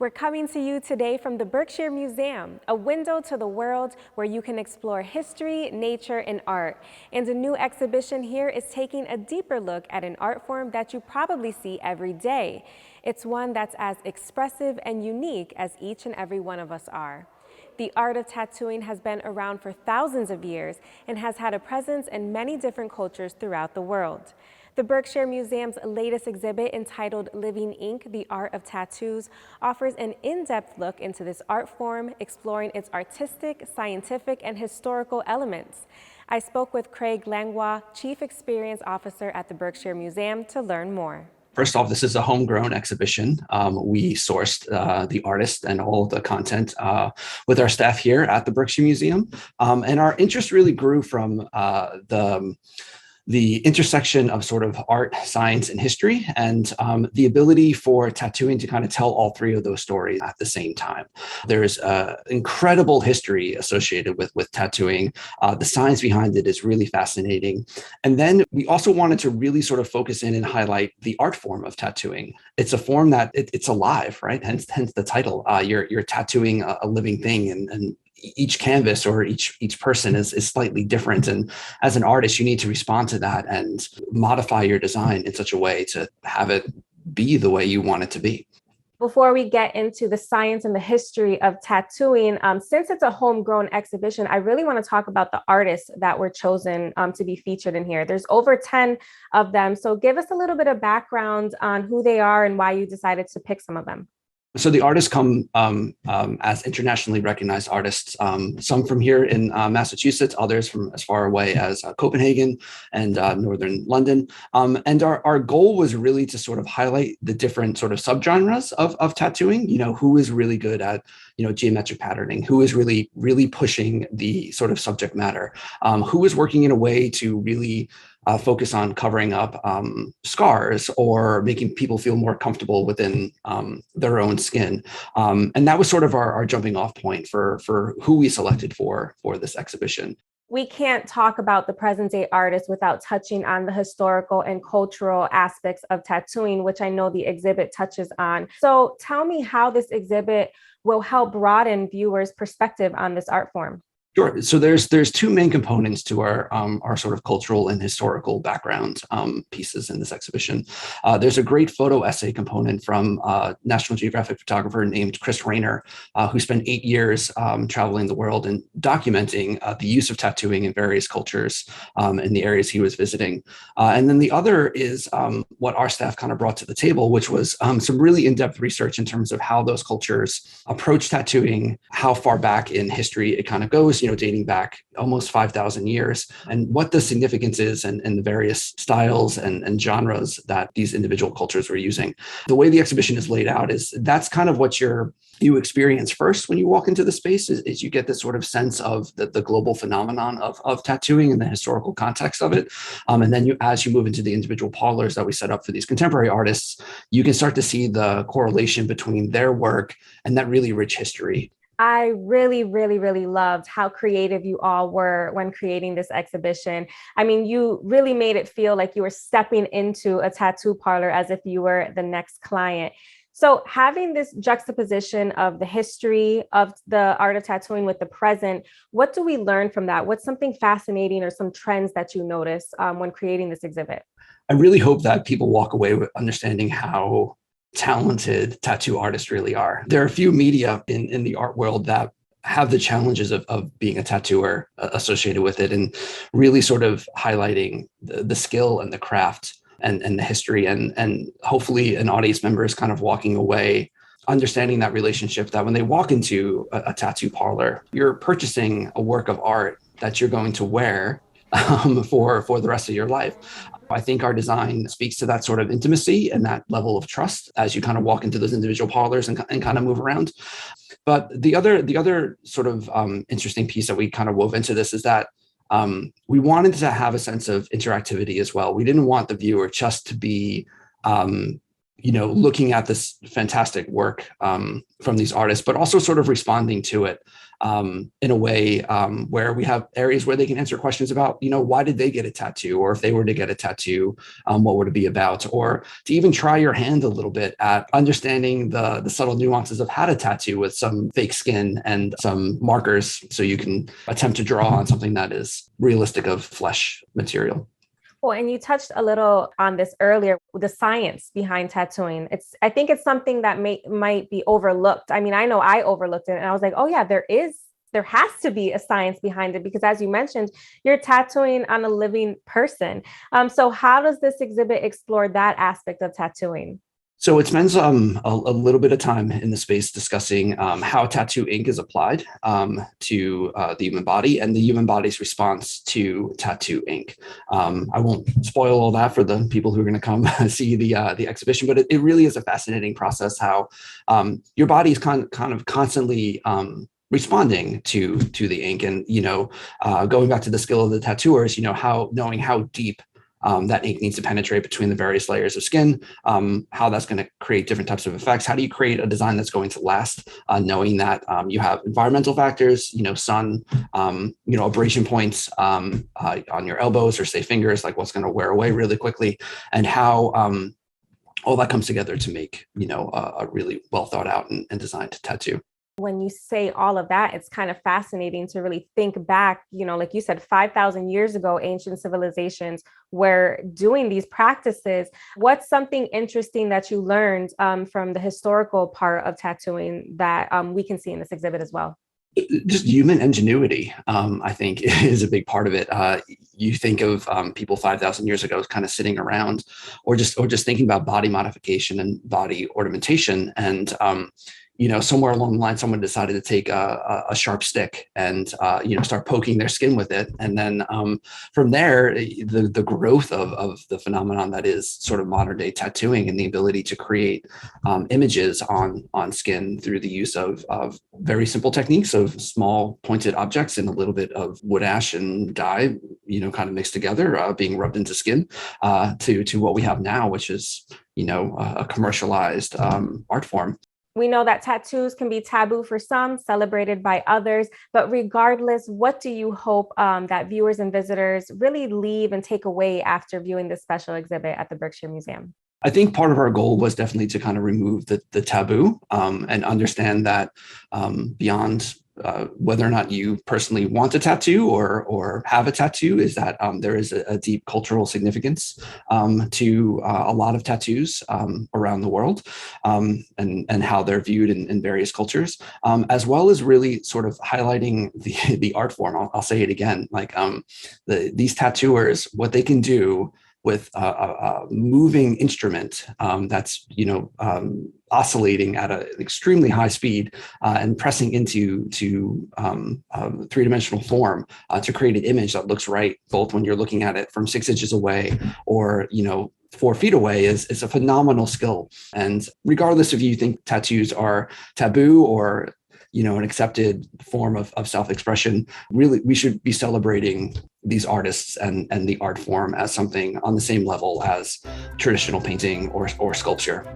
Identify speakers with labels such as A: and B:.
A: We're coming to you today from the Berkshire Museum, a window to the world where you can explore history, nature, and art. And a new exhibition here is taking a deeper look at an art form that you probably see every day. It's one that's as expressive and unique as each and every one of us are. The art of tattooing has been around for thousands of years and has had a presence in many different cultures throughout the world. The Berkshire Museum's latest exhibit, entitled Living Ink: The Art of Tattoos, offers an in-depth look into this art form, exploring its artistic, scientific, and historical elements. I spoke with Craig Langlois, Chief Experience Officer at the Berkshire Museum, to learn more.
B: First off, this is a homegrown exhibition. We sourced the artist and all of the content with our staff here at the Berkshire Museum. And our interest really grew from the intersection of sort of art, science, and history, and the ability for tattooing to kind of tell all three of those stories at the same time. There's incredible history associated with tattooing. The science behind it is really fascinating. And then we also wanted to really sort of focus in and highlight the art form of tattooing. It's a form that it's alive, right? Hence the title. You're tattooing a living thing, and each canvas or each person is slightly different. And as an artist, you need to respond to that and modify your design in such a way to have it be the way you want it to be.
A: Before we get into the science and the history of tattooing, since it's a homegrown exhibition, I really want to talk about the artists that were chosen to be featured in here. There's over 10 of them. So give us a little bit of background on who they are and why you decided to pick some of them.
B: So the artists come as internationally recognized artists, some from here in Massachusetts, others from as far away as Copenhagen and northern London. And our goal was really to sort of highlight the different sort of subgenres of tattooing, who is really good at, geometric patterning, who is really pushing the sort of subject matter, who is working in a way to really focus on covering up scars or making people feel more comfortable within their own skin. And that was sort of our jumping off point for who we selected for this exhibition.
A: We can't talk about the present day artist without touching on the historical and cultural aspects of tattooing, which I know the exhibit touches on. So tell me how this exhibit will help broaden viewers' perspective on this art form.
B: Sure. So there's two main components to our sort of cultural and historical background pieces in this exhibition. There's a great photo essay component from a National Geographic photographer named Chris Rayner, who spent 8 years traveling the world and documenting the use of tattooing in various cultures in the areas he was visiting. And then the other is what our staff kind of brought to the table, which was some really in-depth research in terms of how those cultures approach tattooing, how far back in history it kind of goes, dating back almost 5,000 years, and what the significance is and the various styles and genres that these individual cultures were using. The way the exhibition is laid out is that's kind of what you experience first when you walk into the space is you get this sort of sense of the global phenomenon of tattooing and the historical context of it. And then as you move into the individual parlors that we set up for these contemporary artists, you can start to see the correlation between their work and that really rich history.
A: I really, really, really loved how creative you all were when creating this exhibition. I mean, you really made it feel like you were stepping into a tattoo parlor as if you were the next client. So having this juxtaposition of the history of the art of tattooing with the present, what do we learn from that? What's something fascinating or some trends that you notice when creating this exhibit?
B: I really hope that people walk away with understanding how talented tattoo artists really are. There are a few media in the art world that have the challenges of being a tattooer associated with it, and really sort of highlighting the skill and the craft and the history, and hopefully an audience member is kind of walking away understanding that relationship, that when they walk into a tattoo parlor, you're purchasing a work of art that you're going to wear for the rest of your life. I think our design speaks to that sort of intimacy and that level of trust as you kind of walk into those individual parlors and kind of move around. But the other sort of interesting piece that we kind of wove into this is that we wanted to have a sense of interactivity as well. We didn't want the viewer just to be looking at this fantastic work from these artists, but also sort of responding to it in a way where we have areas where they can answer questions about, why did they get a tattoo? Or if they were to get a tattoo, what would it be about? Or to even try your hand a little bit at understanding the subtle nuances of how to tattoo with some fake skin and some markers so you can attempt to draw on something that is realistic of flesh material.
A: Well, and you touched a little on this earlier, the science behind tattooing. I think it's something that might be overlooked. I mean, I know I overlooked it and I was like, oh yeah, there has to be a science behind it because as you mentioned, you're tattooing on a living person. So how does this exhibit explore that aspect of tattooing?
B: So it spends a little bit of time in the space discussing how tattoo ink is applied to the human body and the human body's response to tattoo ink. I won't spoil all that for the people who are going to come see the exhibition, but it really is a fascinating process how your body is kind of constantly responding to the ink, and going back to the skill of the tattooers, knowing how deep that ink needs to penetrate between the various layers of skin, how that's going to create different types of effects. How do you create a design that's going to last, knowing that you have environmental factors, sun, abrasion points on your elbows or say fingers, like what's going to wear away really quickly, and how all that comes together to make, a really well thought out and designed tattoo.
A: When you say all of that, it's kind of fascinating to really think back, like you said, 5,000 years ago, ancient civilizations were doing these practices. What's something interesting that you learned from the historical part of tattooing that we can see in this exhibit as well?
B: Just human ingenuity, I think, is a big part of it. You think of people 5,000 years ago kind of sitting around or just thinking about body modification and body ornamentation. And somewhere along the line, someone decided to take a sharp stick and, start poking their skin with it. And then from there, the growth of the phenomenon that is sort of modern day tattooing and the ability to create images on skin through the use of very simple techniques of small pointed objects and a little bit of wood ash and dye, kind of mixed together, being rubbed into skin to what we have now, which is, a commercialized art form.
A: We know that tattoos can be taboo for some, celebrated by others, but regardless, what do you hope that viewers and visitors really leave and take away after viewing this special exhibit at the Berkshire Museum?
B: I think part of our goal was definitely to kind of remove the taboo and understand that beyond whether or not you personally want a tattoo or have a tattoo, is that there is a deep cultural significance to a lot of tattoos around the world, and how they're viewed in various cultures, as well as really sort of highlighting the art form. I'll say it again, like these tattooers, what they can do with a moving instrument that's oscillating at an extremely high speed and pressing into three-dimensional form to create an image that looks right, both when you're looking at it from 6 inches away or 4 feet away, is a phenomenal skill. And regardless if you think tattoos are taboo or an accepted form of self-expression, really, we should be celebrating these artists and the art form as something on the same level as traditional painting or sculpture.